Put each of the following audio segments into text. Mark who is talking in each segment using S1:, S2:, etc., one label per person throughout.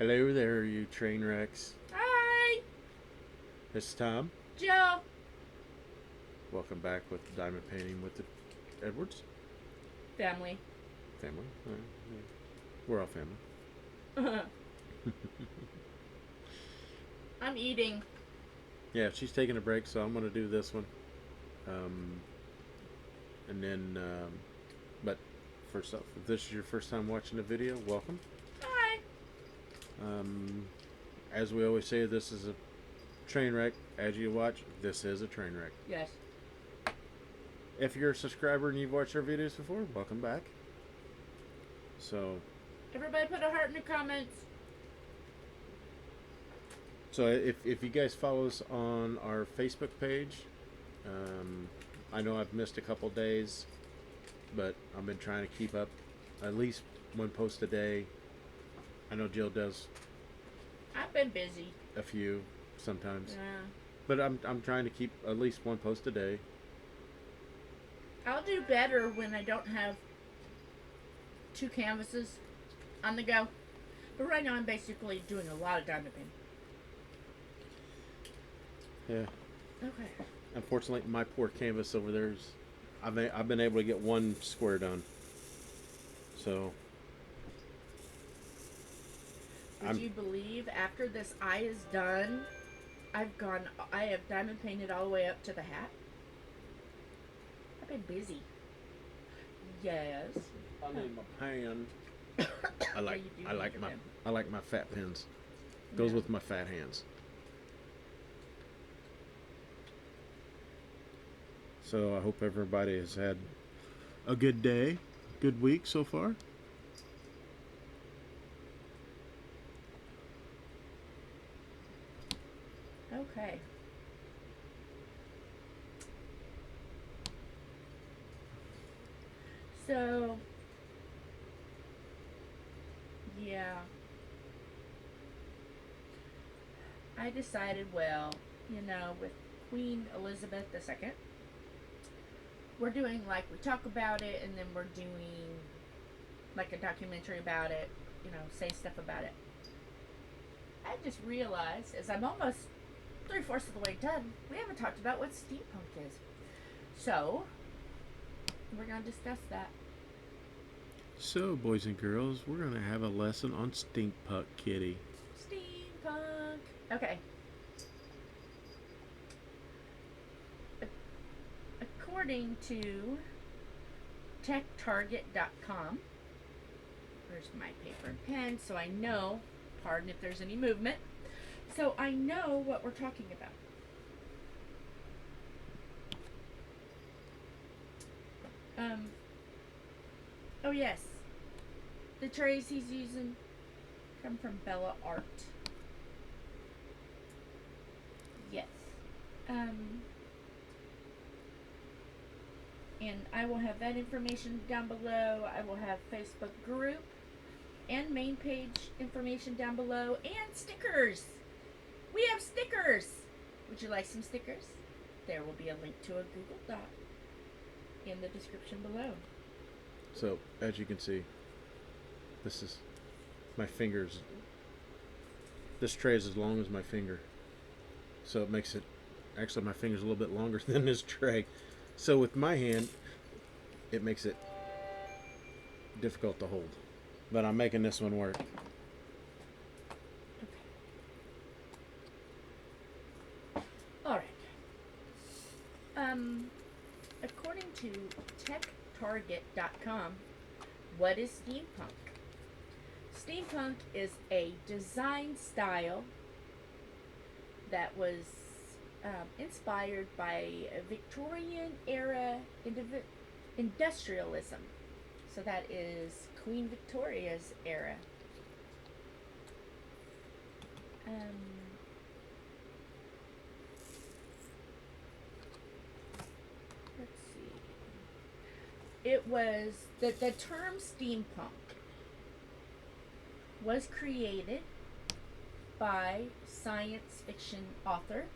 S1: Hello there, you train wrecks.
S2: Hi,
S1: This is Tom.
S2: Joe.
S1: Welcome back with Diamond Painting with the Edwards
S2: Family.
S1: family. Yeah. We're all family.
S2: I'm eating.
S1: Yeah, she's taking a break, so I'm going to do this one. And then, but first off, if this is your first time watching the video, welcome.
S2: Hi.
S1: As we always say, this is a train wreck. As you watch, this is a train wreck.
S2: Yes.
S1: If you're a subscriber and you've watched our videos before, welcome back. So
S2: Everybody put a heart in the comments.
S1: So if you guys follow us on our Facebook page, I know I've missed a couple days, but I've been trying to keep up at least one post a day. I know Jill does
S2: I've been busy.
S1: a few sometimes,
S2: Yeah.
S1: but I'm trying to keep at least one post a day.
S2: I'll do better when I don't have two canvases on the go. But right now I'm basically doing a lot of diamond painting.
S1: Yeah.
S2: Okay.
S1: Unfortunately, my poor canvas over there's, I've been able to get one square done. So.
S2: Would you believe after this eye is done, I have diamond painted all the way up to the hat? I've been busy. Yes.
S1: I need my pan. I like my fat pins. Goes
S2: Yeah.
S1: with my fat hands. So I hope everybody has had a good day, good week so far.
S2: Okay. So, yeah. I decided, well, with Queen Elizabeth II, we're doing like we talk about it, and then we're doing like a documentary about it, say stuff about it. I just realized, as I'm almost 3/4 of the way done, we haven't talked about what steampunk is. So, we're going to discuss that.
S1: So, boys and girls, we're going to have a lesson on Steampunk Kitty.
S2: Steampunk. Okay. According to techtarget.com, where's my paper and pen so I know, pardon if there's any movement, so I know what we're talking about. Oh yes, the trays he's using come from Bella Art. Yes. And I will have that information down below. I will have Facebook group and main page information down below, and stickers. We have stickers. Would you like some stickers? There will be a link to a Google Doc in the description below.
S1: So, as you can see, this is my fingers. This tray is as long as my finger. So it makes it, actually my finger's a little bit longer than this tray. So with my hand, it makes it difficult to hold. But I'm making this one work.
S2: Okay. Alright. According to techtarget.com, what is steampunk? Steampunk is a design style that was inspired by Victorian era industrialism. So that is Queen Victoria's era. Let's see. It was the term steampunk was created by science fiction author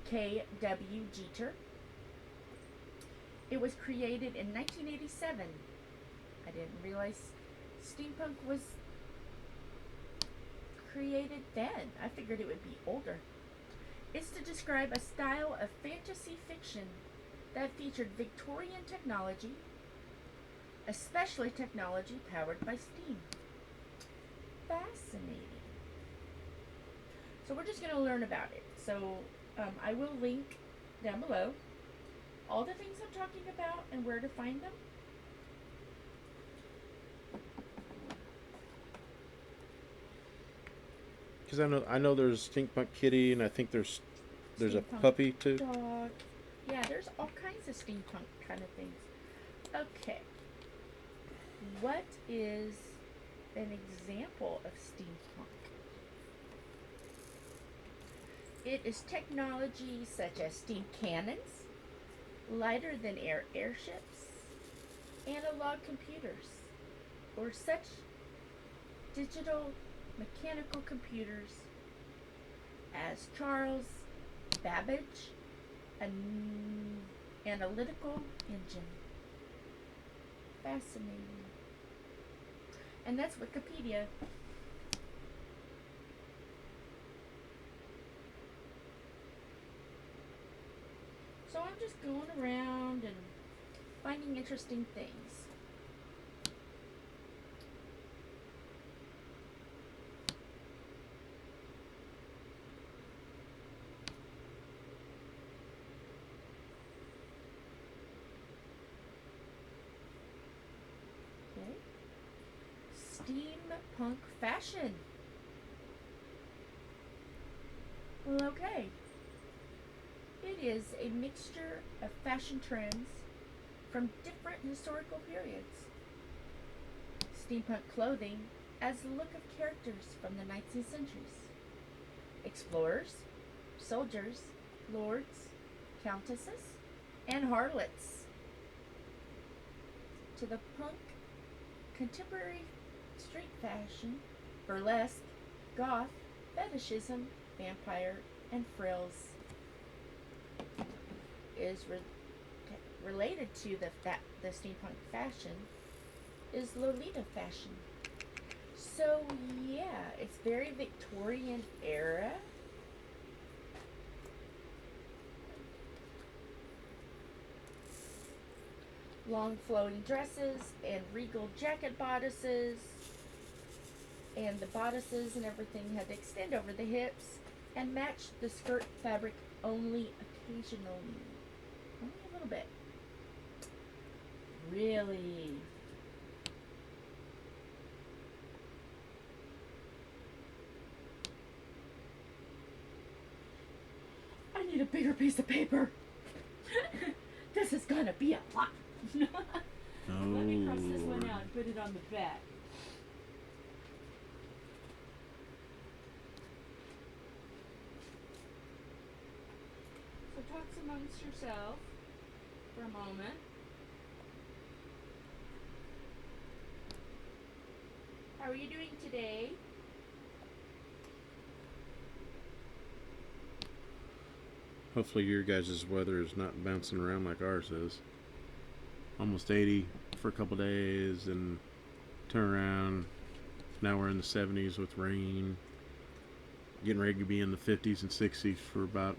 S2: K.W. Jeter. It was created in 1987. I didn't realize steampunk was created then. I figured it would be older. It's to describe a style of fantasy fiction that featured Victorian technology, especially technology powered by steam. Fascinating. So we're just going to learn about it. So I will link down below all the things I'm talking about and where to find them.
S1: Because I know there's Steampunk Kitty, and I think there's a
S2: Steampunk
S1: puppy too.
S2: Dog. Yeah, there's all kinds of steampunk kind of things. Okay. What is an example of steampunk? It is technology such as steam cannons, lighter than air airships, analog computers, or such digital mechanical computers as Charles Babbage, an analytical engine. Fascinating. And that's Wikipedia. So I'm just going around and finding interesting things. Steampunk fashion. Well, okay. It is a mixture of fashion trends from different historical periods. Steampunk clothing as the look of characters from the 19th centuries. Explorers, soldiers, lords, countesses, and harlots. To the punk, contemporary street fashion, burlesque, goth, fetishism, vampire, and frills is related to the steampunk fashion is Lolita fashion. So yeah, it's very Victorian era. Long flowing dresses and regal jacket bodices, and the bodices and everything had to extend over the hips and match the skirt fabric only occasionally. Only a little bit. Really? I need a bigger piece of paper. This is gonna be a lot. Let me cross this one out and put it on the back. So talk amongst yourself for a moment. How are you doing today?
S1: Hopefully your guys' weather is not bouncing around like ours is. Almost 80 for a couple days, and turn around. Now we're in the 70s with rain. Getting ready to be in the 50s and 60s for about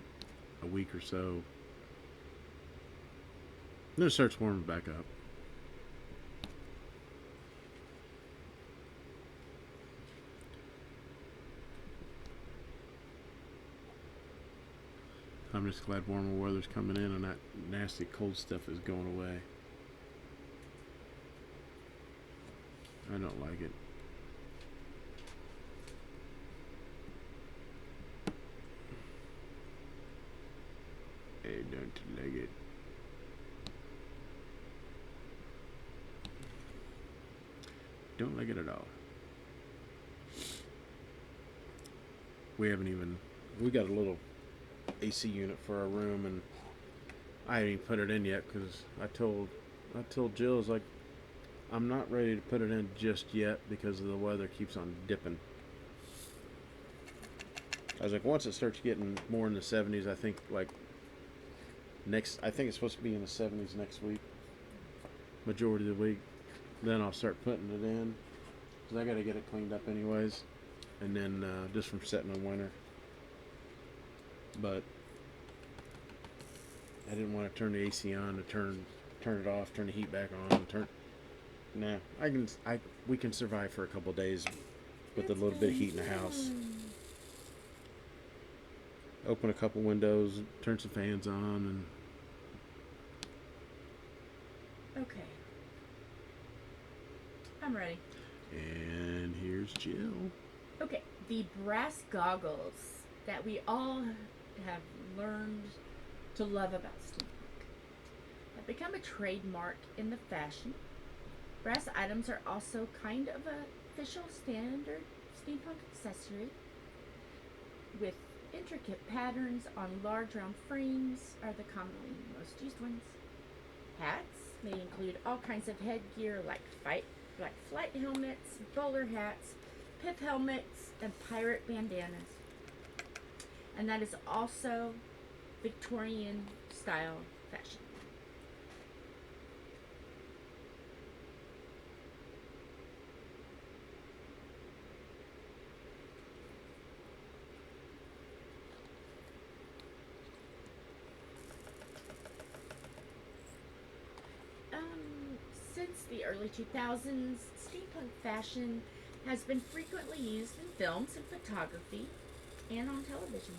S1: a week or so. Then it starts warming back up. I'm just glad warmer weather's coming in and that nasty cold stuff is going away. I don't like it. I don't like it. Don't like it at all. We got a little AC unit for our room, and I haven't even put it in yet because I told Jill, I was like, I'm not ready to put it in just yet because the weather keeps on dipping. I was like, once it starts getting more in the 70s, I think I think it's supposed to be in the 70s next week, majority of the week. Then I'll start putting it in because I got to get it cleaned up anyways. and then just from sitting in winter. But I didn't want to turn the AC on to turn it off, turn the heat back on, Nah, we can survive for a couple days with a little bit of heat in the house. Open a couple windows, turn some fans on, and
S2: Okay. I'm ready.
S1: And here's Jill.
S2: Okay, the brass goggles that we all have learned to love about steampunk have become a trademark in the fashion. Brass items are also kind of a official standard steampunk accessory, with intricate patterns on large round frames are the commonly most used ones. Hats may include all kinds of headgear like flight helmets, bowler hats, pith helmets, and pirate bandanas. And that is also Victorian style fashion. Since the early 2000s, steampunk fashion has been frequently used in films and photography and on television.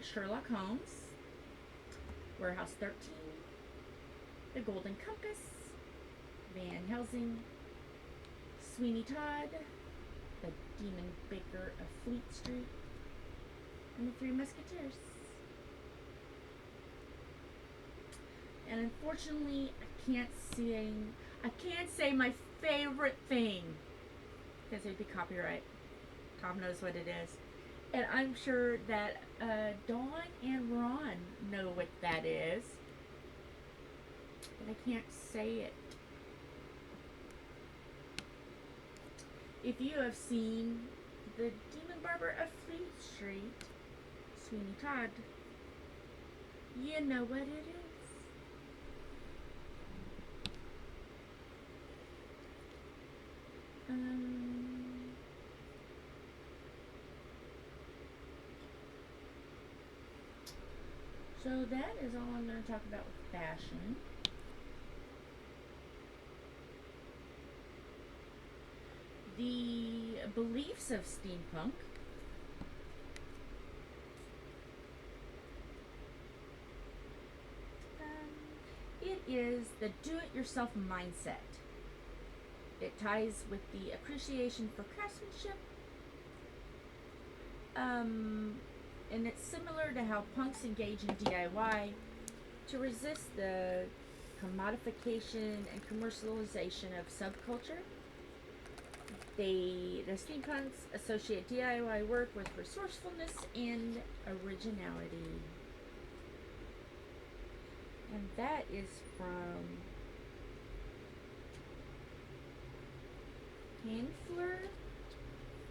S2: Sherlock Holmes, Warehouse 13, The Golden Compass, Van Helsing, Sweeney Todd, The Demon Baker of Fleet Street, and The Three Musketeers. And unfortunately, I can't say my favorite thing, because it'd be copyright. Tom knows what it is. And I'm sure that Dawn and Ron know what that is. But I can't say it. If you have seen The Demon Barber of Fleet Street, Sweeney Todd, you know what it is. So that is all I'm going to talk about with fashion. The beliefs of steampunk. It is the do-it-yourself mindset. It ties with the appreciation for craftsmanship. And it's similar to how punks engage in DIY to resist the commodification and commercialization of subculture. The steampunks associate DIY work with resourcefulness and originality. And that is from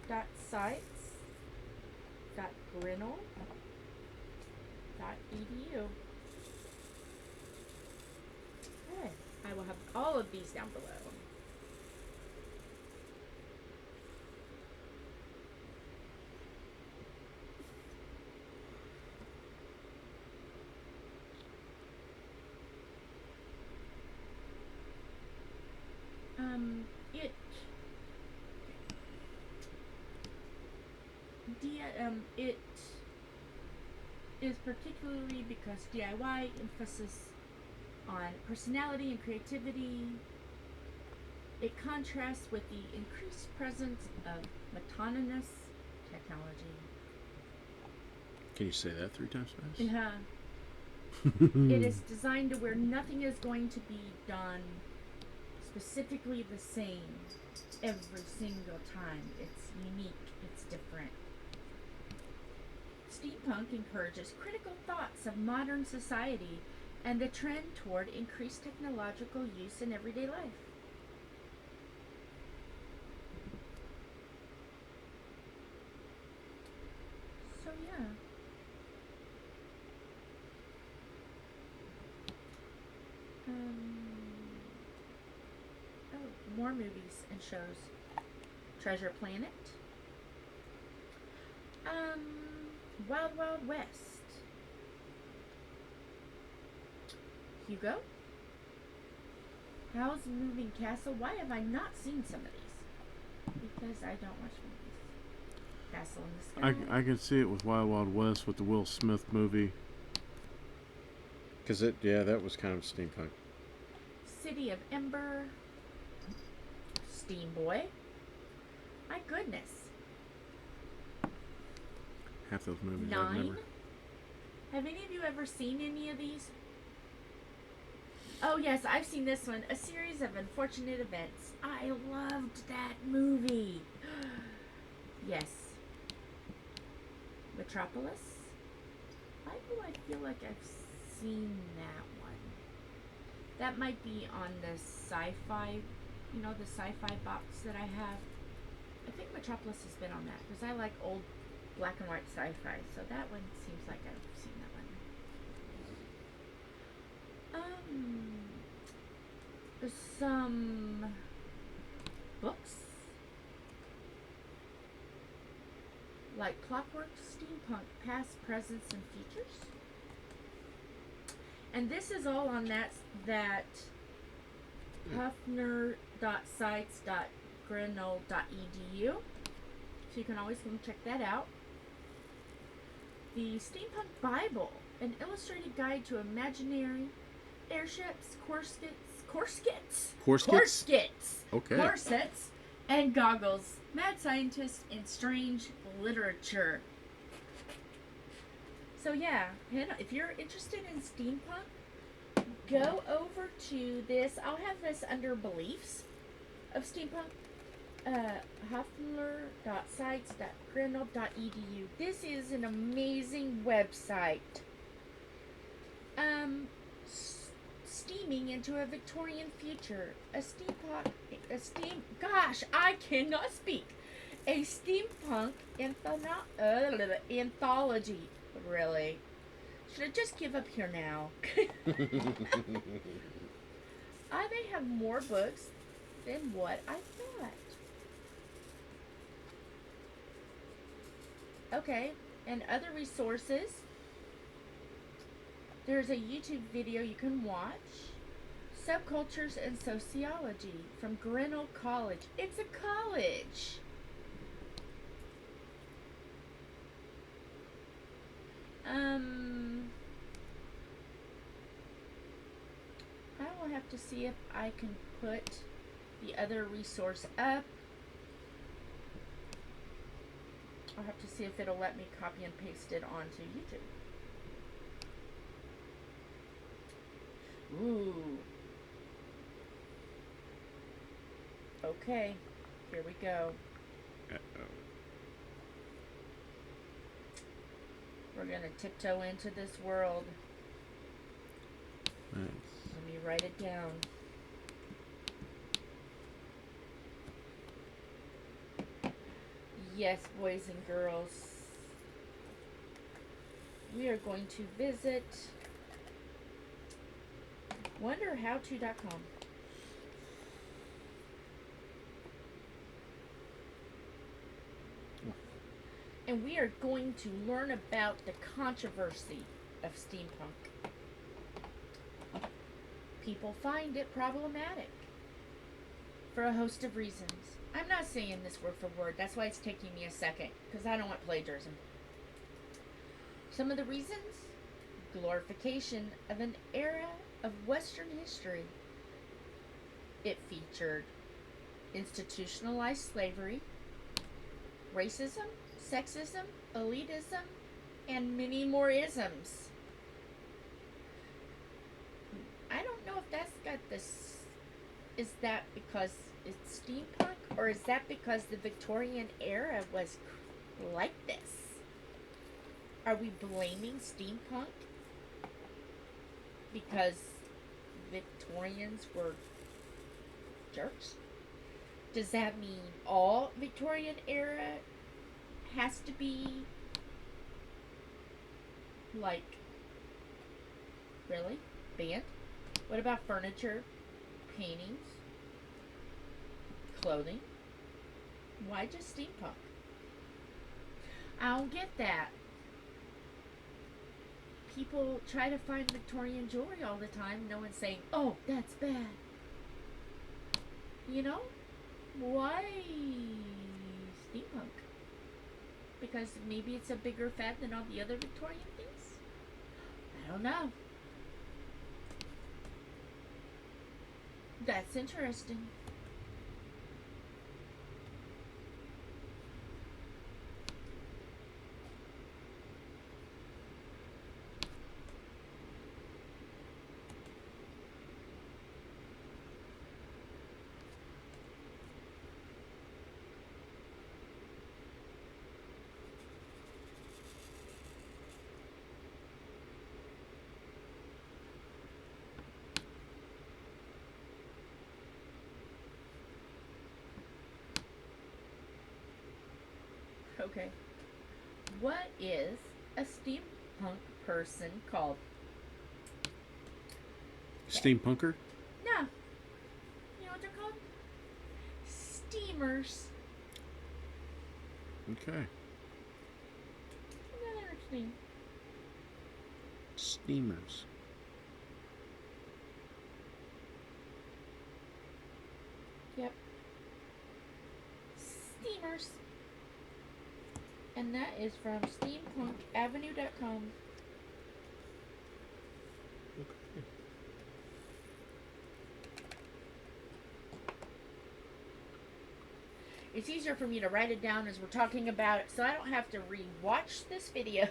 S2: Fashion-Wikipedia.grinnel.edu. Okay, I will have all of these down below. It is particularly because DIY emphasis on personality and creativity. It contrasts with the increased presence of autonomous technology.
S1: Can you say that 3 times fast?
S2: Yeah. It is designed to where nothing is going to be done specifically the same every single time. It's unique. It's different. Steampunk encourages critical thoughts of modern society and the trend toward increased technological use in everyday life. So yeah. More movies and shows. Treasure Planet. Wild Wild West. Hugo. How's Moving Castle? Why have I not seen some of these? Because I don't watch movies. Castle in the Sky.
S1: I can see it with Wild Wild West with the Will Smith movie. Because that was kind of steampunk.
S2: City of Ember. Steam Boy. My goodness.
S1: Half those movies
S2: 9.
S1: I've never.
S2: Have any of you ever seen any of these? Oh yes, I've seen this one. A Series of Unfortunate Events. I loved that movie. Yes. Metropolis. Why do I feel like I've seen that one? That might be on the sci-fi, the sci-fi box that I have. I think Metropolis has been on that because I like old black and white sci-fi, so that one seems like I've seen that one. Some books like Clockwork Steampunk Past, Presents, and Futures. And this is all on that Hennings.sites.grinnel.edu. So you can always come check that out. The Steampunk Bible, an illustrated guide to imaginary airships, corsets,
S1: Okay.
S2: corsets, and goggles. Mad scientists and strange literature. So yeah, if you're interested in steampunk, go over to this. I'll have this under Beliefs of Steampunk. Hennings.sites.grinnel.edu. This is an amazing website. Steaming into a Victorian future. Gosh, I cannot speak. A steampunk anthology. Really. Should I just give up here now? They have more books than what I thought. Okay, and other resources. There's a YouTube video you can watch. Subcultures and Sociology from Grinnell College. It's a college. I will have to see if I can put the other resource up. I'll have to see if it'll let me copy and paste it onto YouTube. Ooh. Okay, here we go.
S1: Uh-oh.
S2: We're gonna tiptoe into this world.
S1: Nice.
S2: Let me write it down. Yes, boys and girls. We are going to visit wonderhowto.com. And we are going to learn about the controversy of steampunk. People find it problematic for a host of reasons. I'm not saying this word for word. That's why it's taking me a second, because I don't want plagiarism. Some of the reasons: glorification of an era of Western history. It featured institutionalized slavery, racism, sexism, elitism, and many more isms. I don't know if that's got this. Is that because it's steampunk, or is that because the Victorian era was like this? Are we blaming steampunk because Victorians were jerks? Does that mean all Victorian era has to be like, really, banned? What about furniture, paintings, clothing, Why just steampunk? I don't get that. People try to find Victorian jewelry all the time. No one's saying, oh, that's bad. You know? Why steampunk? Because maybe it's a bigger fad than all the other Victorian things? I don't know. That's interesting. Okay. What is a steampunk person called?
S1: Steampunker?
S2: No. You know what they're called? Steamers.
S1: Okay.
S2: Isn't that interesting?
S1: Steamers.
S2: Yep. Steamers. And that is from steampunkavenue.com.
S1: Okay.
S2: It's easier for me to write it down as we're talking about it, so I don't have to re-watch this video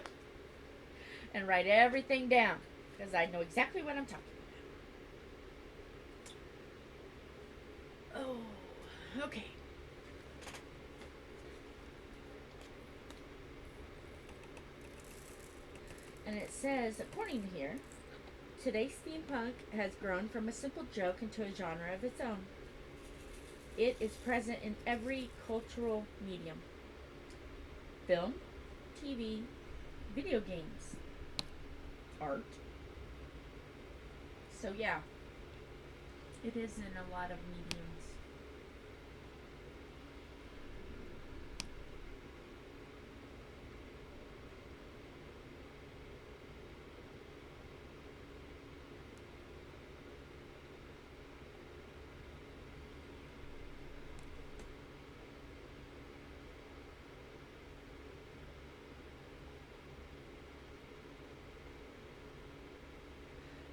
S2: and write everything down, because I know exactly what I'm talking about. Oh, okay. And it says, according to here, today steampunk has grown from a simple joke into a genre of its own. It is present in every cultural medium. Film, TV, video games, art. So yeah, it is in a lot of mediums.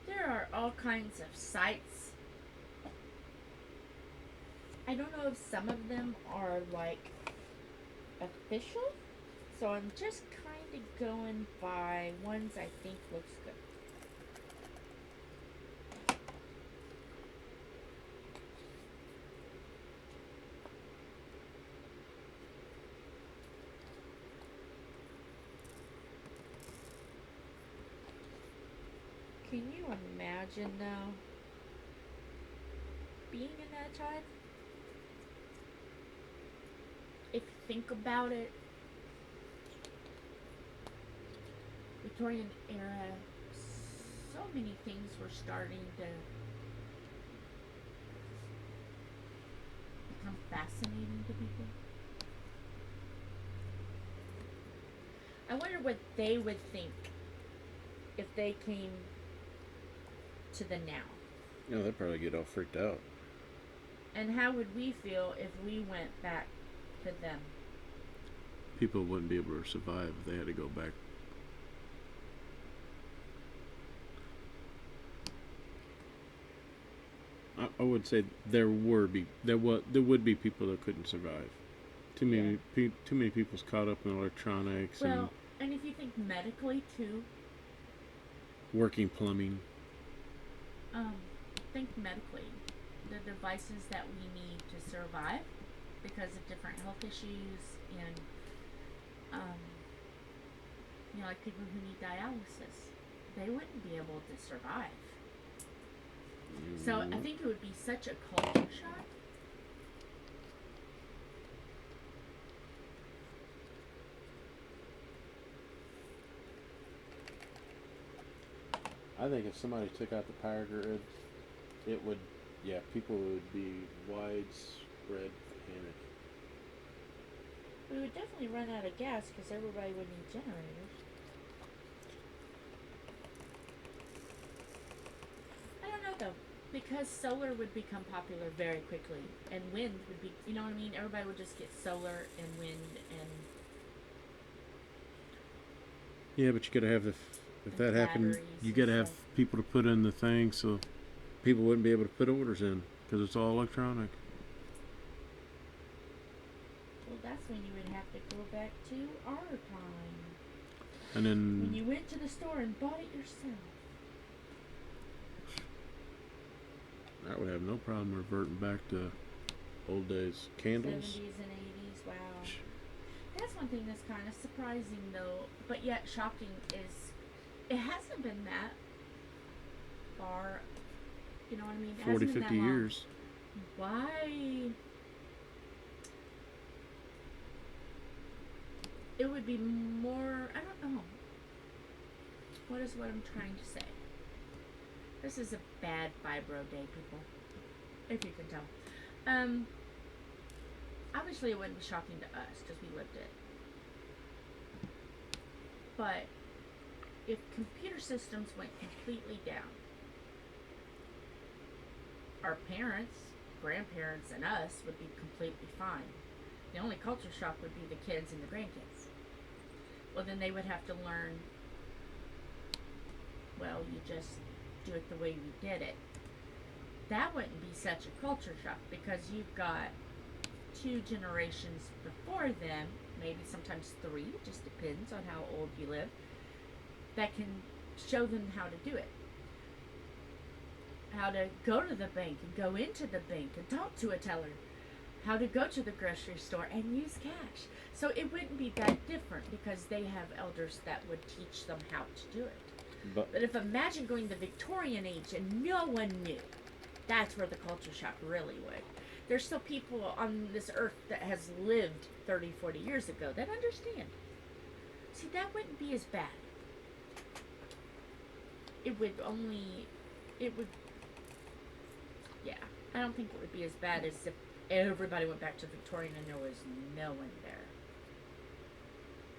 S2: There are all kinds of sites. I don't know if some of them are like official, so I'm just kind of going by ones I think looks good. Can you imagine though being in that time? If you think about it, Victorian era, so many things were starting to become fascinating to people. I wonder what they would think if they came to the now.
S1: Yeah, they'd probably get all freaked out.
S2: And how would we feel if we went back to them?
S1: People wouldn't be able to survive if they had to go back. I would say there would be people that couldn't survive. Too many people's caught up in electronics
S2: Well, and if you think medically too,
S1: working plumbing.
S2: think medically, the devices that we need to survive because of different health issues and, like people who need dialysis, they wouldn't be able to survive. So I think it would be such a culture shock.
S1: I think if somebody took out the power grid, people would be widespread panic.
S2: We would definitely run out of gas because everybody would need generators. I don't know though, because solar would become popular very quickly, and wind would be, you know what I mean? Everybody would just get solar and wind and.
S1: Yeah, but you gotta have if that happened, you
S2: and
S1: gotta have
S2: stuff.
S1: people to put in the thing, so people wouldn't be able to put orders in because it's all electronic.
S2: Well, that's when you would have to go back to our time.
S1: And then
S2: When you went to the store and bought it yourself.
S1: I would have no problem reverting back to old days. Candles.
S2: 70s and 80s, wow. That's one thing that's kind of surprising though, but yet shocking is it hasn't been that far, you know what I mean? It
S1: 40,
S2: hasn't been
S1: 50
S2: that long.
S1: years.
S2: Why? It would be more, I don't know. What is what I'm trying to say? This is a bad vibro day, people. If you can tell. Obviously it wouldn't be shocking to us because we lived it. But if computer systems went completely down, our parents, grandparents, and us would be completely fine. The only culture shock would be the kids and the grandkids. Well, then they would have to learn, well, you just do it the way we did it. That wouldn't be such a culture shock because you've got 2 generations before them, maybe sometimes 3, it just depends on how old you live, that can show them how to do it. How to go to the bank and go into the bank and talk to a teller. How to go to the grocery store and use cash. So it wouldn't be that different because they have elders that would teach them how to do it. But if imagine going to the Victorian age and no one knew, that's where the culture shock really would. There's still people on this earth that has lived 30, 40 years ago that understand. See, that wouldn't be as bad. It would, yeah, I don't think it would be as bad as if everybody went back to Victorian and there was no one there.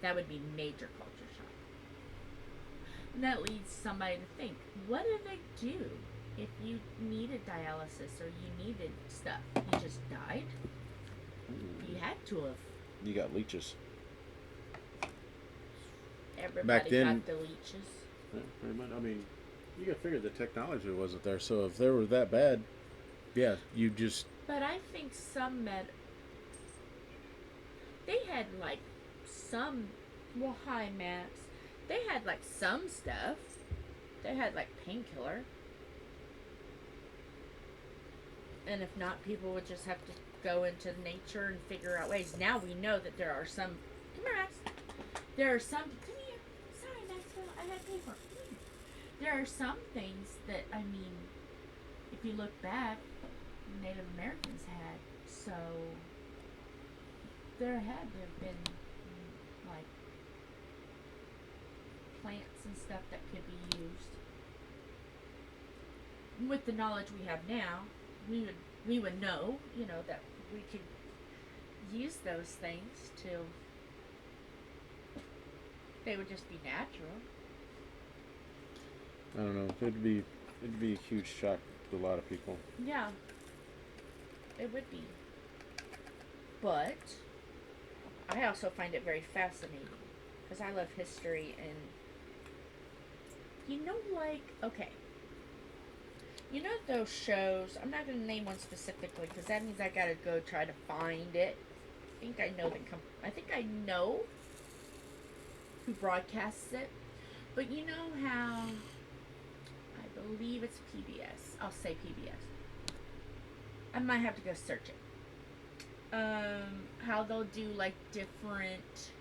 S2: That would be major culture shock. And that leads somebody to think, what do they do if you needed dialysis or you needed stuff? You just died? You had to have.
S1: You got leeches.
S2: Everybody
S1: Back then,
S2: got the leeches.
S1: Yeah, pretty much. I mean, you gotta figure the technology wasn't there, so if they were that bad, yeah, you just.
S2: But I think some they had like some, well, hi Max. They had like some stuff. They had like painkiller. And if not, people would just have to go into nature and figure out ways. Now we know that there are some. Come here, Max. There are some. Come here. Sorry, Maxwell. I had paper. There are some things that, I mean, if you look back, Native Americans had. So there had to have been like plants and stuff that could be used. With the knowledge we have now, we would know, you know, that we could use those things to. They would just be natural.
S1: I don't know. It'd be a huge shock to a lot of people.
S2: Yeah, it would be. But I also find it very fascinating because I love history and you know, like, okay. You know those shows, I'm not going to name one specifically because that means I got to go try to find it. I think I know who broadcasts it. But you know how, I believe it's PBS. I'll say PBS. I might have to go search it. How they'll do like different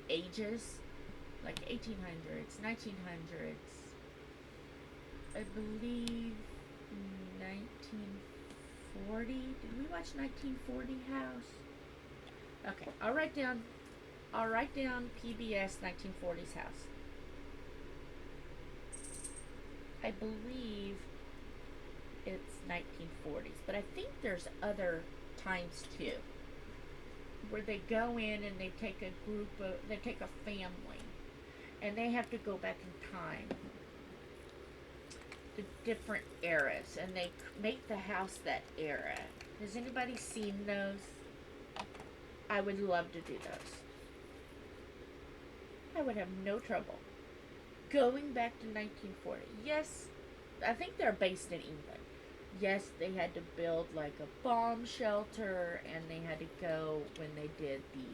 S2: ages, like 1800s, 1900s. I believe 1940. Did we watch 1940 House? Okay, I'll write down PBS 1940s House. I believe it's 1940s, but I think there's other times too. where they go in and they take they take a family, and they have to go back in time to different eras, and they make the house that era. Has anybody seen those? I would love to do those. I would have no trouble going back to 1940. Yes, I think they're based in England. Yes, they had to build like a bomb shelter, and they had to go when they did the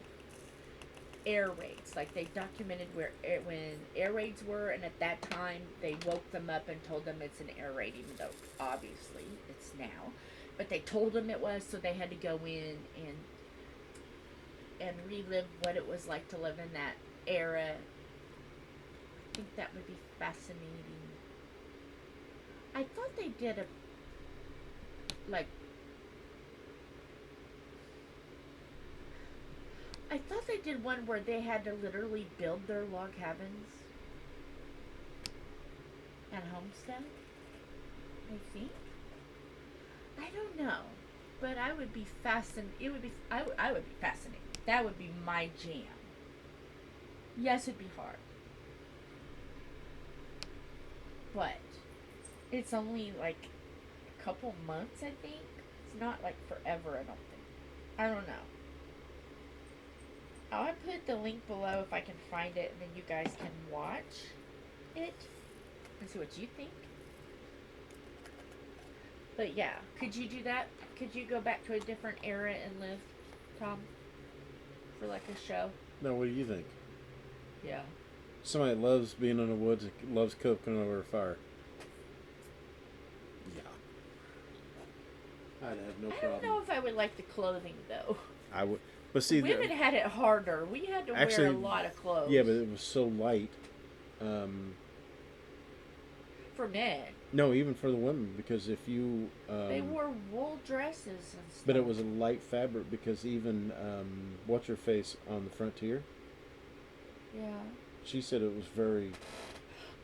S2: air raids. Like, they documented when air raids were, and at that time they woke them up and told them it's an air raid, even though obviously it's now. But they told them it was, so they had to go in and relive what it was like to live in that era. I think that would be fascinating. I thought they did I thought they did one where they had to literally build their log cabins and homestead, I think. I don't know, but I would be fascinated. I would be fascinated. That would be my jam. Yes, it'd be hard, but it's only like a couple months, I think. It's not like forever, I don't think. I don't know. I'll put the link below if I can find it, and then you guys can watch it and see what you think. But yeah, could you do that? Could you go back to a different era and live, Tom? For like a show?
S1: No, what do you think?
S2: Yeah.
S1: Somebody that loves being in the woods, loves cooking over a fire. Yeah. I'd have no problem.
S2: I don't know if I would like the clothing, though.
S1: I would. But see,
S2: women had it harder. We had to wear a lot of clothes.
S1: Yeah, but it was so light.
S2: For men.
S1: No, even for the women, because if you...
S2: they wore wool dresses and stuff.
S1: But it was a light fabric, because even, what's-her-face on the Frontier?
S2: Yeah.
S1: She said it was very...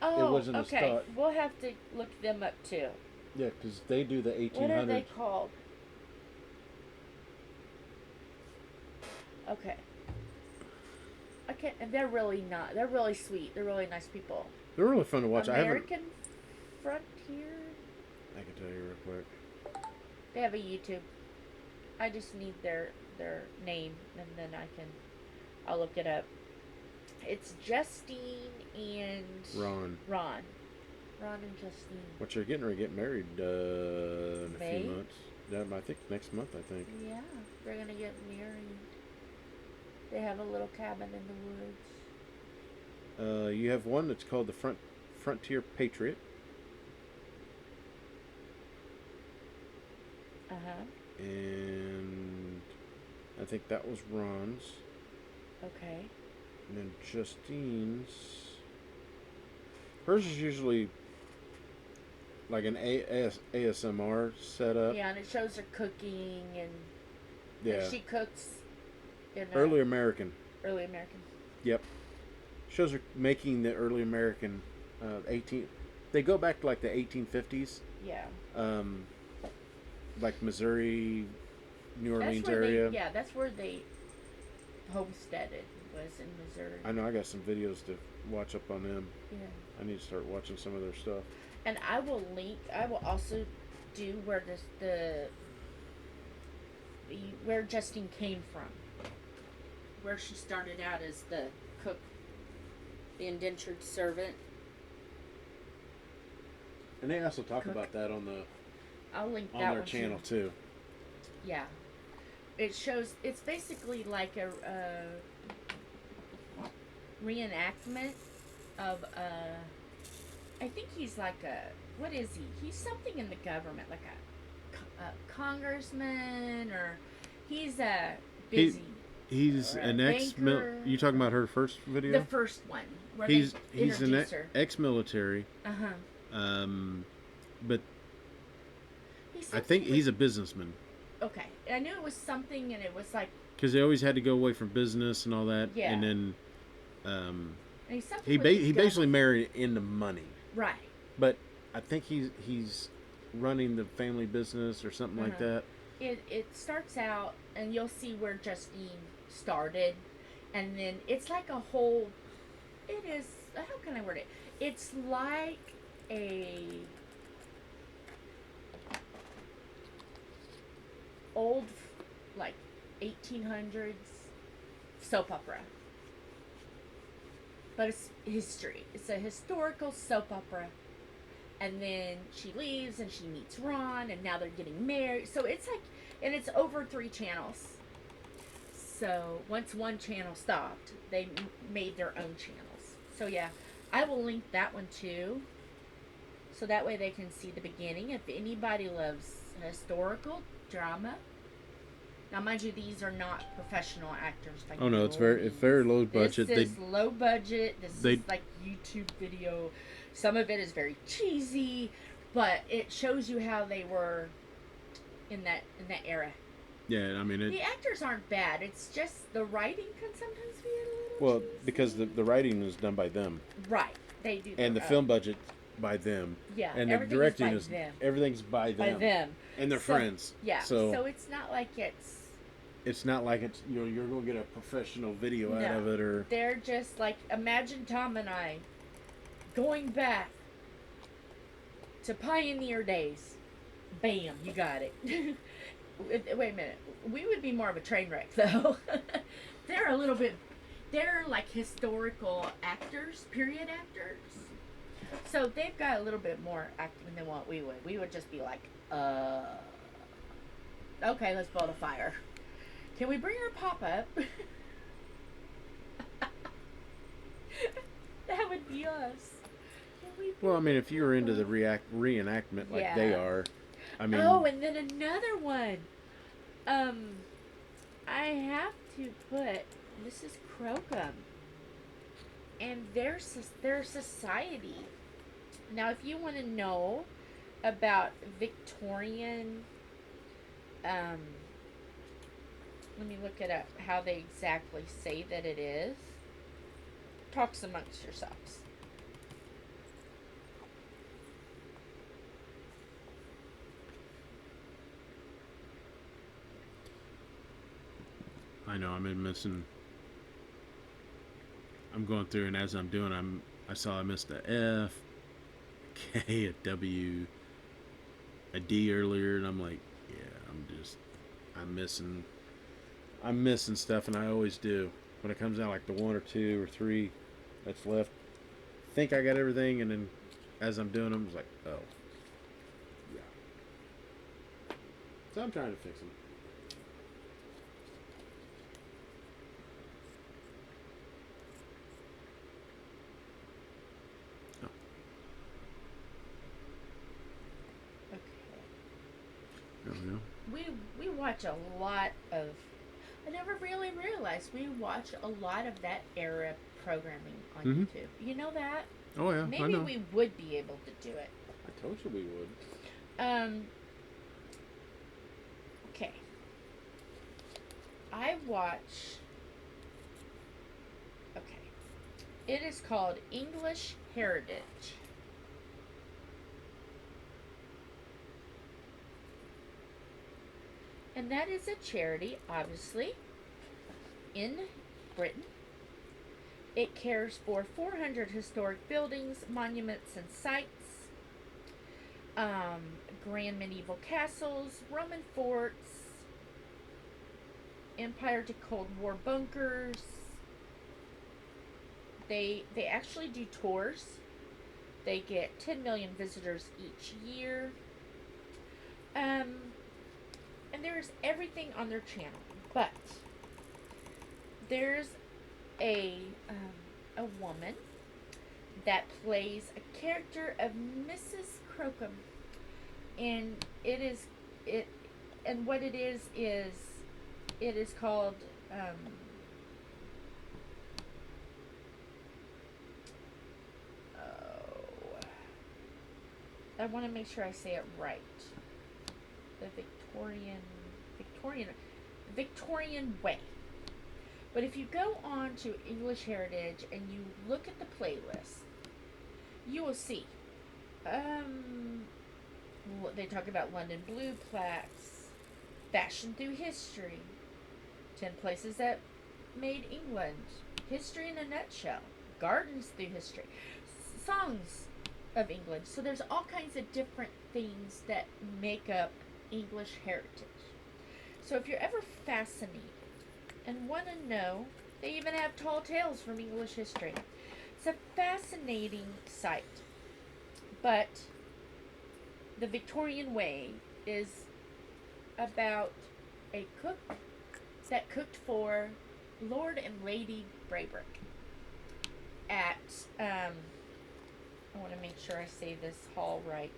S2: Oh,
S1: it wasn't
S2: okay.
S1: as thought.
S2: We'll have to look them up, too.
S1: Yeah, because they do the 1800s.
S2: What are they called? Okay. Okay, and they're really not. They're really sweet. They're really nice people.
S1: They're really fun to watch.
S2: American Frontier?
S1: I can tell you real quick.
S2: They have a YouTube. I just need their name, and then I'll look it up. It's Justine and
S1: Ron
S2: and Justine.
S1: Which are getting ready to get married in a
S2: May?
S1: few months. Yeah, I think next month, I think.
S2: Yeah, they're gonna get married. They have a little cabin in the woods.
S1: You have one that's called the Frontier Patriot.
S2: Uh-huh.
S1: And I think that was Ron's.
S2: Okay.
S1: And then Justine's... Hers is usually like an ASMR setup.
S2: Yeah, and it shows her cooking, and
S1: Yeah.
S2: she cooks in
S1: Early American.
S2: Early American.
S1: Yep. Shows her making the early American They go back to like the 1850s.
S2: Yeah.
S1: Like Missouri, New Orleans area.
S2: That's where they homesteaded, was in Missouri.
S1: I know. I got some videos to watch up on them.
S2: Yeah.
S1: I need to start watching some of their stuff.
S2: And I will also do where Justine came from. Where she started out as the cook, the indentured servant.
S1: And they also talk about that on
S2: I'll link that
S1: on their
S2: one
S1: channel
S2: too.
S1: too.
S2: Yeah. It's basically like a reenactment of I think he's like what is he? He's something in the government, like a congressman, or he's a busy.
S1: He's an You talking about her first video?
S2: The first one. Where
S1: he's
S2: an
S1: ex-military.
S2: Uh-huh.
S1: But I think he's a businessman.
S2: Okay, I knew it was something, and it was like
S1: because they always had to go away from business and all that.
S2: Yeah.
S1: And then
S2: and
S1: he basically married into money.
S2: Right.
S1: But I think he's running the family business or something like that.
S2: it starts out, and you'll see where Justine started, and then it's like a whole. It is, how can I word it? It's like a old, like 1800s soap opera, but it's history. It's a historical soap opera. And then she leaves and she meets Ron, and now they're getting married. So it's like, and it's over 3 channels. So once one channel stopped, they made their own channels. So yeah, I will link that one too. So that way they can see the beginning. If anybody loves historical drama. Now, mind you, these are not professional actors.
S1: Oh no, it's very low budget.
S2: This is low budget. This is like YouTube video. Some of it is very cheesy, but it shows you how they were in that era.
S1: Yeah, I mean,
S2: the actors aren't bad. It's just the writing can sometimes be a little cheesy.
S1: Because the writing is done by them.
S2: Right, they do.
S1: And the film budget by them.
S2: Yeah,
S1: and the directing is them. Everything's by them.
S2: By them.
S1: And their friends.
S2: Yeah. So it's not like it's.
S1: It's not like it's you're gonna get a professional video out of it, or
S2: they're just like, imagine Tom and I going back to pioneer days. Bam, you got it. Wait a minute, we would be more of a train wreck though. They're like historical actors, period actors, so they've got a little bit more acting than what we would just be like, okay, let's build a fire. Can we bring our pop-up? That would be us.
S1: Well, I mean, if you were into the reenactment like they are, I mean...
S2: Oh, and then another one. I have to put... This is Crocum. And their society. Now, if you want to know about Victorian... let me look it up, how they exactly say that it is. Talks amongst yourselves.
S1: I know, I'm missing. I'm going through, and as I'm doing, I saw I missed a F, a K, a W, a D earlier, and I'm like, yeah, I'm missing stuff, and I always do. When it comes out like the 1 or 2 or 3 that's left, think I got everything, and then as I'm doing them, it's like, oh, yeah. So I'm trying to fix them.
S2: We watch a lot of. I never really realized we watch a lot of that era programming on YouTube. You know that?
S1: Oh yeah,
S2: maybe we would be able to do it.
S1: I told you we would.
S2: Okay. I watch. Okay. It is called English Heritage. And that is a charity, obviously, in Britain. It cares for 400 historic buildings, monuments, and sites, grand medieval castles, Roman forts, Empire to Cold War bunkers. They actually do tours. They get 10 million visitors each year. And there's everything on their channel, but there's a woman that plays a character of Mrs. Crocum, and what it is called I want to make sure I say it right. The Victorian way. But if you go on to English Heritage and you look at the playlist, you will see. They talk about London Blue plaques. Fashion through history. 10 places that made England. History in a nutshell. Gardens through history. Songs of England. So there's all kinds of different things that make up English heritage. So if you're ever fascinated and want to know, they even have tall tales from English history. It's a fascinating site. But the Victorian way is about a cook that cooked for Lord and Lady Braybrooke at, I want to make sure I say this hall right.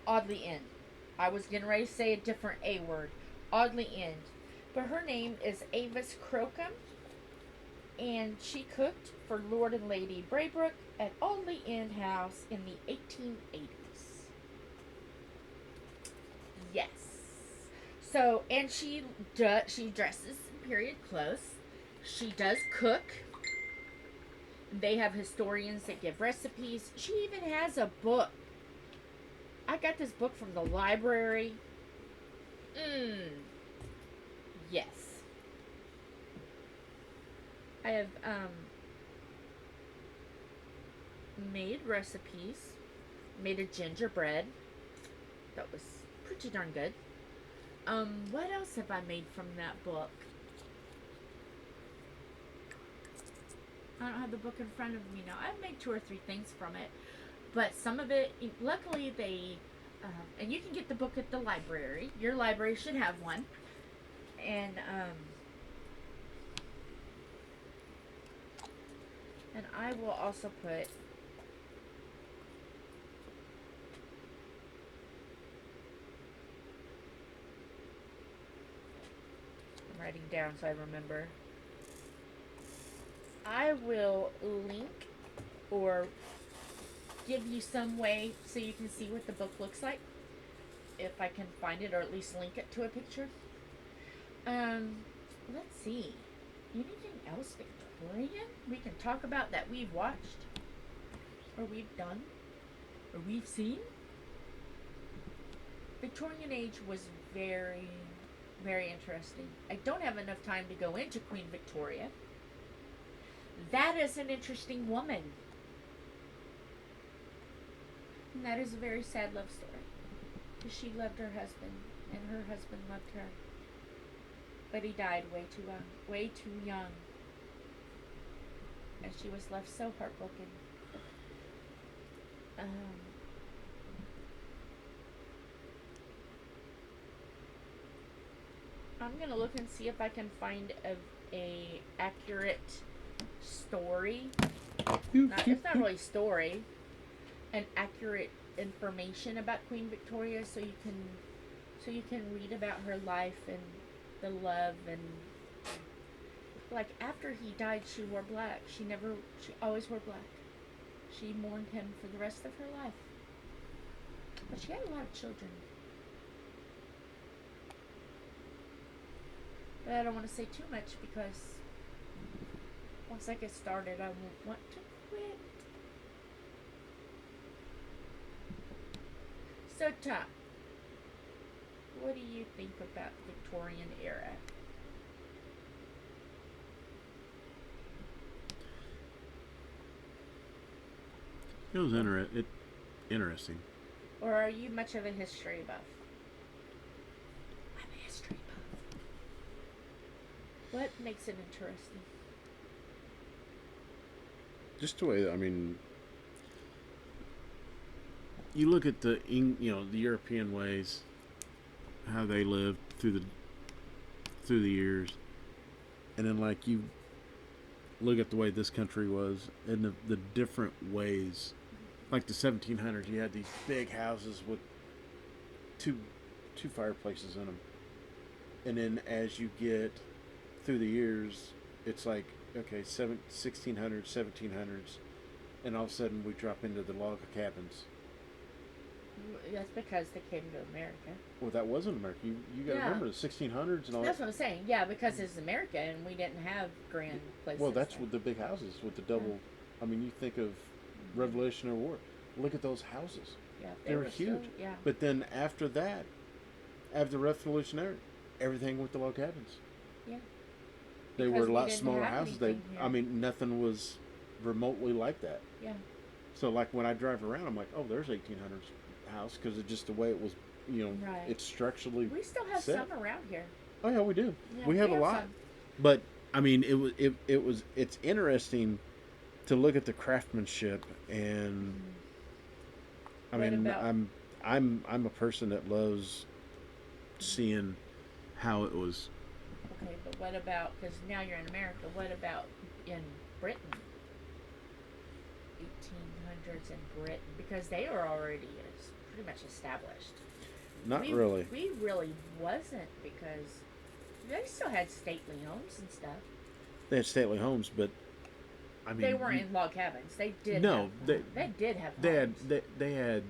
S2: Audley End. I was getting ready to say a different A word. Audley End. But her name is Avis Crocombe, and she cooked for Lord and Lady Braybrooke at Audley End House in the 1880s. Yes. So, and she dresses in period clothes. She does cook. They have historians that give recipes. She even has a book. I got this book from the library. Yes. I have made recipes. Made a gingerbread. That was pretty darn good. What else have I made from that book? I don't have the book in front of me now. I've made 2 or 3 things from it. But some of it, luckily they, and you can get the book at the library. Your library should have one. And I will also put I'm writing down so I remember. I will link or give you some way so you can see what the book looks like, if I can find it, or at least link it to a picture. Let's see. Anything else Victorian we can talk about that we've watched, or we've done, or we've seen? Victorian age was very, very interesting. I don't have enough time to go into Queen Victoria. That is an interesting woman. And that is a very sad love story. Because she loved her husband, and her husband loved her. But he died way too young. And she was left so heartbroken. I'm gonna look and see if I can find a accurate story. It's not really a story. An accurate information about Queen Victoria, so you can read about her life and the love, and like after he died, she wore black. She always wore black. She mourned him for the rest of her life. But she had a lot of children. But I don't want to say too much because once I get started, I won't want to quit. So, Tom, what do you think about Victorian era?
S1: It was interesting.
S2: Or are you much of a history buff? I'm a history buff. What makes it interesting?
S1: Just the way, I mean, you look at the European ways, how they lived through the years, and then like you look at the way this country was and the different ways. Like the 1700s, you had these big houses with two fireplaces in them, and then as you get through the years, it's like, okay, 1600s, 1700s, and all of a sudden we drop into the log cabins.
S2: That's because they came to America.
S1: Well, that wasn't America. You got to
S2: Yeah.
S1: remember the 1600s and all
S2: That's
S1: that.
S2: what I'm saying. Yeah, because it's America and we didn't have grand places.
S1: Well, that's
S2: there.
S1: with the big houses with the double. I mean, you think of Revolutionary War. Look at those houses.
S2: Yeah,
S1: They were huge.
S2: Still, yeah.
S1: But then after that, after Revolutionary, everything went to log cabins.
S2: Yeah.
S1: They
S2: Because
S1: were a
S2: we
S1: lot
S2: didn't
S1: smaller
S2: have
S1: houses.
S2: anything here.
S1: I mean, nothing was remotely like that.
S2: Yeah.
S1: So, like when I drive around, I'm like, oh, there's 1800s house because of just the way it was.
S2: Right.
S1: It's structurally.
S2: We still have
S1: set.
S2: some around here.
S1: Oh yeah, we do.
S2: Yeah,
S1: we have a lot.
S2: some.
S1: But I mean, it's interesting to look at the craftsmanship, and I
S2: What
S1: mean,
S2: about-
S1: I'm a person that loves seeing how it was.
S2: Okay, but what about, because now you're in America, what about in Britain? 1800s in Britain, because they were already pretty much established.
S1: Not really.
S2: We really wasn't, because they still had stately homes and stuff.
S1: They had stately homes, but I mean,
S2: They weren't in log cabins. They did.
S1: No,
S2: have, they did have.
S1: They
S2: homes.
S1: had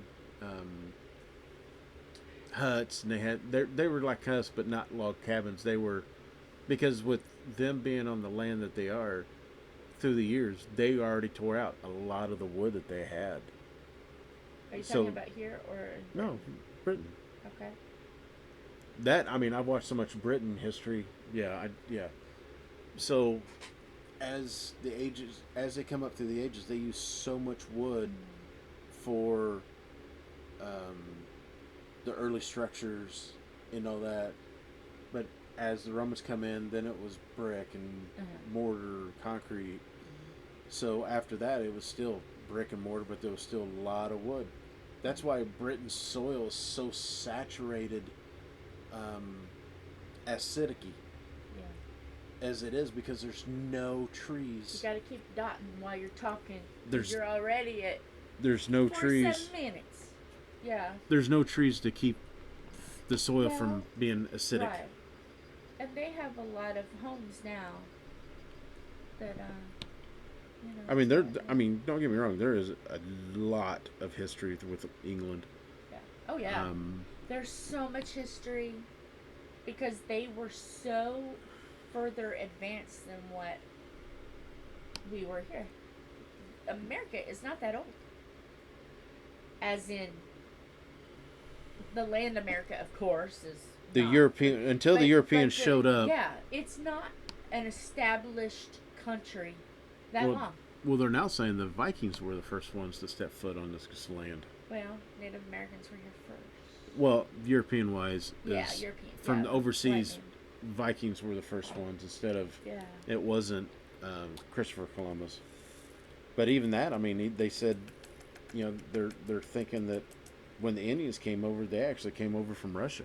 S1: huts, and they were like us, but not log cabins. They were, because with them being on the land that they are, through the years, they already tore out a lot of the wood that they had.
S2: Are you
S1: so-
S2: talking about here or? In
S1: No, Britain.
S2: Okay.
S1: That, I mean, I've watched so much Britain history. Yeah. So, as they come up through the ages, they use so much wood for the early structures and all that. But as the Romans come in, then it was brick and mortar, concrete. So after that, it was still brick and mortar, but there was still a lot of wood. That's why Britain's soil is so saturated, acidic-y
S2: Yeah.
S1: as it is, because there's no
S2: You
S1: trees.
S2: got to keep dotting while you're talking. 'Cause
S1: There's-
S2: you're already at
S1: There's no
S2: 47
S1: trees.
S2: minutes. Yeah.
S1: There's no trees to keep the soil
S2: Well,
S1: from being acidic.
S2: Right. And they have a lot of homes now that
S1: I mean, don't get me wrong. There is a lot of history with England.
S2: Yeah. Oh yeah.
S1: Um,
S2: There's so much history because they were so further advanced than what we were here. America is not that old. As in the land America, of course, is
S1: the
S2: not.
S1: European until the
S2: But-
S1: Europeans
S2: but the-
S1: showed up.
S2: Yeah, it's not an established country that
S1: Well,
S2: long.
S1: Well, they're now saying the Vikings were the first ones to step foot on this land.
S2: Well, Native Americans were here first.
S1: Well, European-wise,
S2: Yeah,
S1: is
S2: European.
S1: from
S2: yeah,
S1: the overseas.
S2: white
S1: Vikings were the first ones instead of
S2: man. Yeah.
S1: it wasn't Christopher Columbus. But even that, I mean, they said, they're thinking that when the Indians came over, they actually came over from Russia,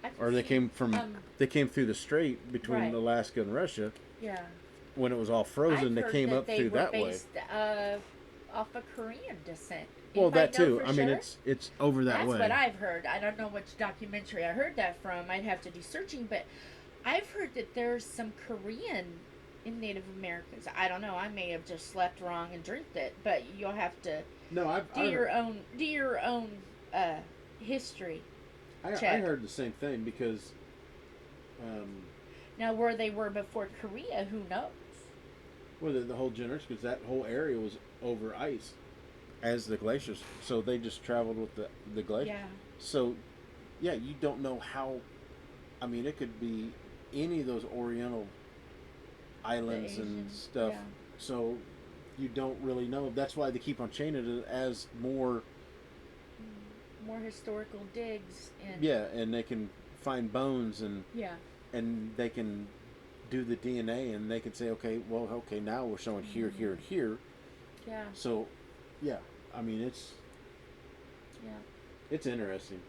S2: I've
S1: or they
S2: seen,
S1: came from they came through the strait between
S2: Right.
S1: Alaska and Russia.
S2: Yeah.
S1: When it was all frozen,
S2: I've
S1: they
S2: heard
S1: came
S2: that
S1: up
S2: they
S1: through
S2: were
S1: that way.
S2: based, off of Korean descent.
S1: Well,
S2: Anybody
S1: that
S2: know
S1: too.
S2: for
S1: I mean,
S2: sure?
S1: it's over that
S2: That's
S1: way.
S2: what I've heard. I don't know which documentary I heard that from. I'd have to do searching, but I've heard that there's some Korean in Native Americans. I don't know. I may have just slept wrong and dreamt it, but you'll have to
S1: No, I
S2: do your own history.
S1: I
S2: check.
S1: heard the same thing because
S2: Now, where they were before Korea, who knows?
S1: well, the whole generation, because that whole area was over ice as the glaciers, so they just traveled with the glacier.
S2: Yeah.
S1: So, yeah, you don't know how. I mean, it could be any of those Oriental islands and
S2: Asian,
S1: stuff.
S2: yeah.
S1: So, you don't really know. That's why they keep on changing it as more.
S2: More historical digs and
S1: Yeah, and they can find bones and
S2: yeah.
S1: they can do the DNA and they can say, okay, now we're showing here, here, and here.
S2: Yeah.
S1: So, yeah, I mean, it's interesting.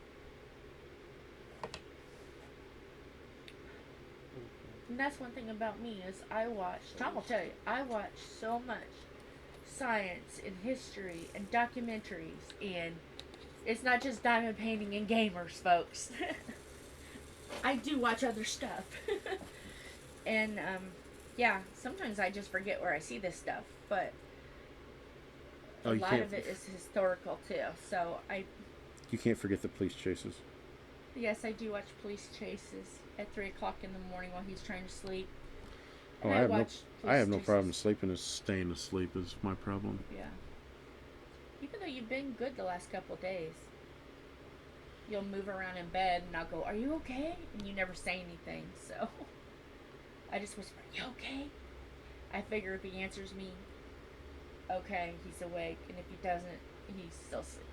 S2: And that's one thing about me is Tom will tell you, I watch so much science and history and documentaries, and it's not just diamond painting and gamers, folks. I do watch other stuff. And, sometimes I just forget where I see this stuff, but a lot of it is historical too. So
S1: You can't forget the police chases.
S2: Yes, I do watch police chases at 3 o'clock in the morning while he's trying to sleep.
S1: Oh,
S2: And
S1: I have no problem sleeping. Is staying asleep is my problem.
S2: Yeah. Even though you've been good the last couple of days. You'll move around in bed and I'll go, "Are you okay?" And you never say anything, so I just whisper, "You okay?" I figure if he answers me, okay, he's awake, and if he doesn't, he's still asleep.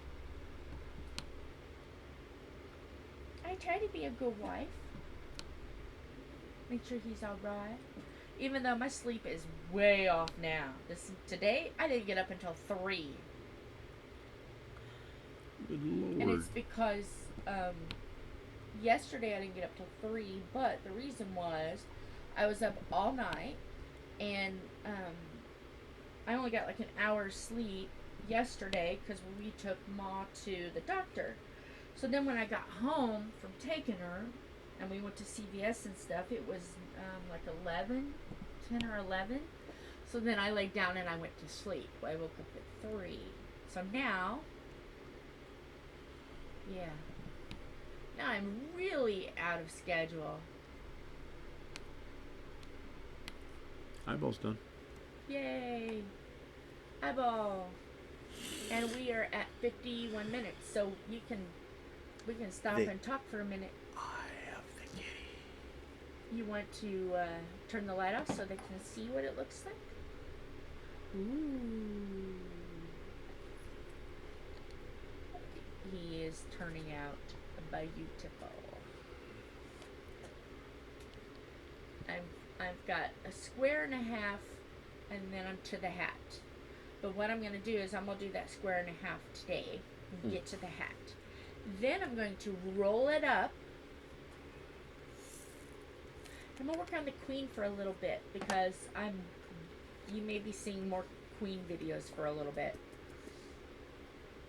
S2: I try to be a good wife. Make sure he's alright. Even though my sleep is way off now. Today, I didn't get up until 3.
S1: Good Lord.
S2: And it's because yesterday I didn't get up till 3, but the reason was I was up all night, and I only got like an hour's sleep yesterday because we took Ma to the doctor. So then when I got home from taking her, and we went to CVS and stuff, it was like 10 or 11. So then I laid down and I went to sleep. I woke up at 3. So now, yeah. Now I'm really out of schedule.
S1: Eyeball's done.
S2: Yay. Eyeball. And we are at 51 minutes, so we can stop and talk for a minute.
S1: I have the kitty.
S2: You want to turn the light off so they can see what it looks like? Ooh. He is turning out beautiful. I've got a square and a half, and then I'm to the hat. But what I'm going to do is I'm going to do that square and a half today and get to the hat. Then I'm going to roll it up. I'm going to work on the queen for a little bit because you may be seeing more queen videos for a little bit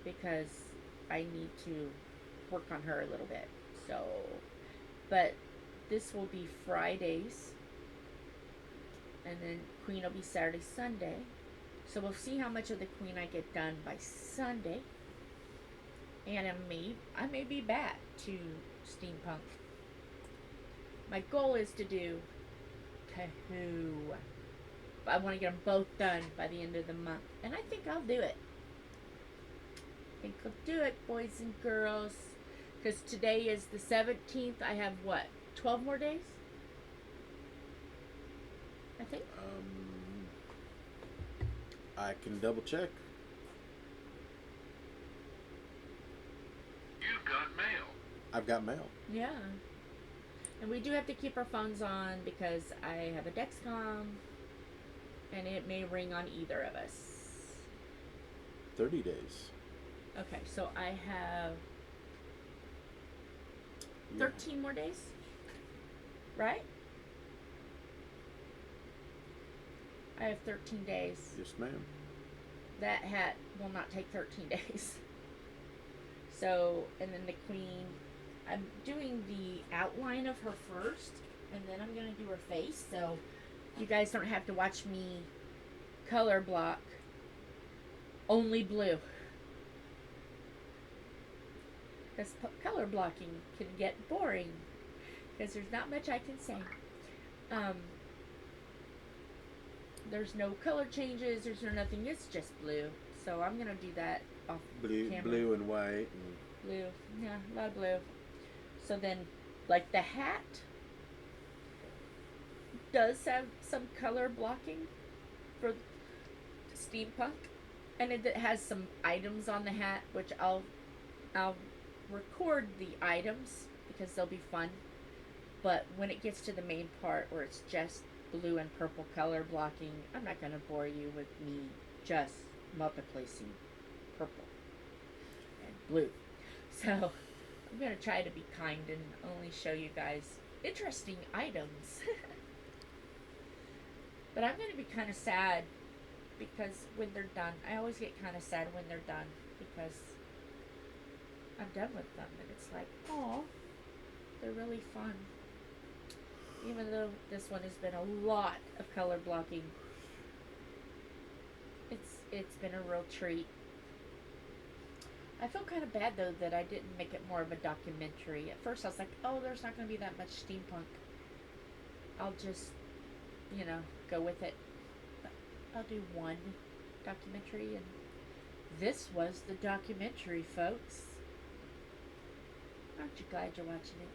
S2: because I need to work on her a little bit. So, but this will be Fridays, and then queen will be Saturday, Sunday. So we'll see how much of the queen I get done by Sunday. And I may be back to Steampunk. My goal is to do 2. I want to get them both done by the end of the month. And I think I'll do it. I think I'll do it, boys and girls. Because today is the 17th. I have, 12 more days? I think.
S1: I can double check.
S3: You've got mail.
S1: I've got mail.
S2: Yeah. And we do have to keep our phones on because I have a Dexcom and it may ring on either of us.
S1: 30 days.
S2: Okay, so I have 13 more days, right? I have 13 days.
S1: Yes, ma'am.
S2: That hat will not take 13 days. So, and then the queen, I'm doing the outline of her first, and then I'm going to do her face, so you guys don't have to watch me color block only blue. Because color blocking can get boring, because there's not much I can say. There's no color changes, there's no nothing, it's just blue. So I'm going to do that off camera.
S1: Blue and white. And
S2: blue, yeah, a lot of blue. So then, like the hat does have some color blocking for Steampunk, and it has some items on the hat, which I'll record the items because they'll be fun. But when it gets to the main part where it's just blue and purple color blocking, I'm not going to bore you with me just multiplacing purple and blue. So I'm going to try to be kind and only show you guys interesting items. But I'm going to be kind of sad because when they're done, I always get kind of sad when they're done because I'm done with them and it's like, oh, they're really fun. Even though this one has been a lot of color blocking, it's been a real treat. I feel kind of bad though that I didn't make it more of a documentary. At first I was like, oh, there's not going to be that much steampunk. I'll just, you know, go with it. But I'll do one documentary, and this was the documentary, folks. Aren't you glad you're watching it?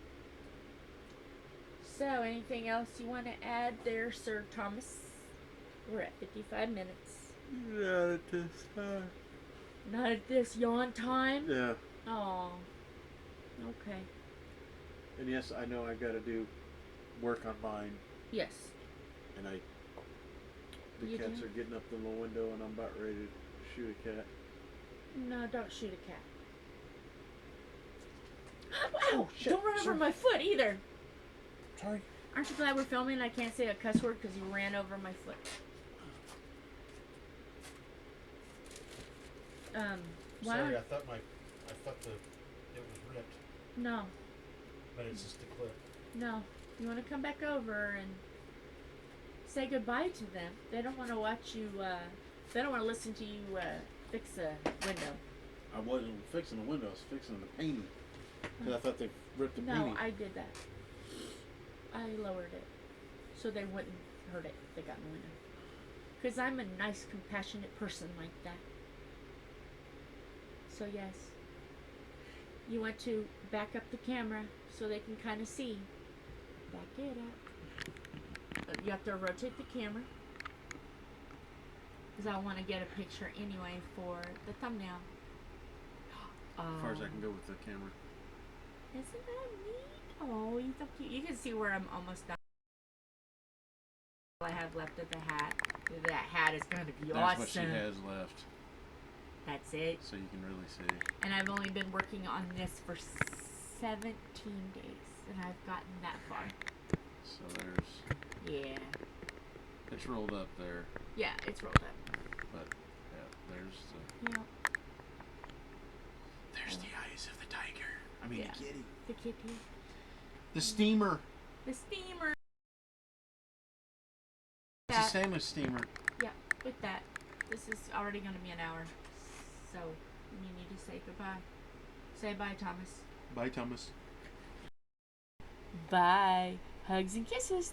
S2: So, anything else you want to add there, Sir Thomas? We're at 55 minutes.
S1: Not at this time.
S2: Not at this yawn time?
S1: Yeah.
S2: Oh. Okay.
S1: And yes, I know I got to do work on mine.
S2: Yes.
S1: And the
S2: You
S1: cats
S2: do?
S1: are getting up the little window, and I'm about ready to shoot a cat.
S2: No, don't shoot a cat.
S1: Oh,
S2: Ow!
S1: shit.
S2: Don't run over
S1: Sorry.
S2: my foot either.
S1: Sorry.
S2: Aren't you glad we're filming and I can't say a cuss word because you ran over my foot? Why
S3: Sorry,
S2: don't-
S3: I thought it was ripped,
S2: No,
S3: but it's just a clip.
S2: no. You want to come back over and say goodbye to them. They don't want to watch you, they don't want to listen to you fix a window.
S1: I wasn't fixing the window, I was fixing the painting. Because I thought they ripped the
S2: No,
S1: painting.
S2: I did that. I lowered it so they wouldn't hurt it if they got in the window. Because I'm a nice, compassionate person like that. So yes, you want to back up the camera so they can kind of see. Back it up. You have to rotate the camera. Because I want to get a picture anyway for the thumbnail.
S1: As far as I can go with the camera.
S2: Isn't that neat? Oh, he's so cute. You can see where I'm almost done. All I have left of the hat. That hat is going to be
S1: That's
S2: awesome.
S1: what she has left.
S2: That's it.
S1: So you can really see.
S2: And I've only been working on this for 17 days. And I've gotten that far.
S1: So there's...
S2: Yeah.
S1: It's rolled up there.
S2: Yeah, it's rolled up.
S1: But, yeah, there's the...
S2: Yeah.
S1: There's the eyes of the tiger. I mean,
S2: Yeah.
S1: the kitty.
S2: The kitty.
S1: The steamer.
S2: The steamer.
S1: It's a sandwich steamer.
S2: Yeah, with that. This is already going to be an hour. So, you need to say goodbye. Say bye, Thomas.
S1: Bye, Thomas.
S2: Bye. Hugs and kisses.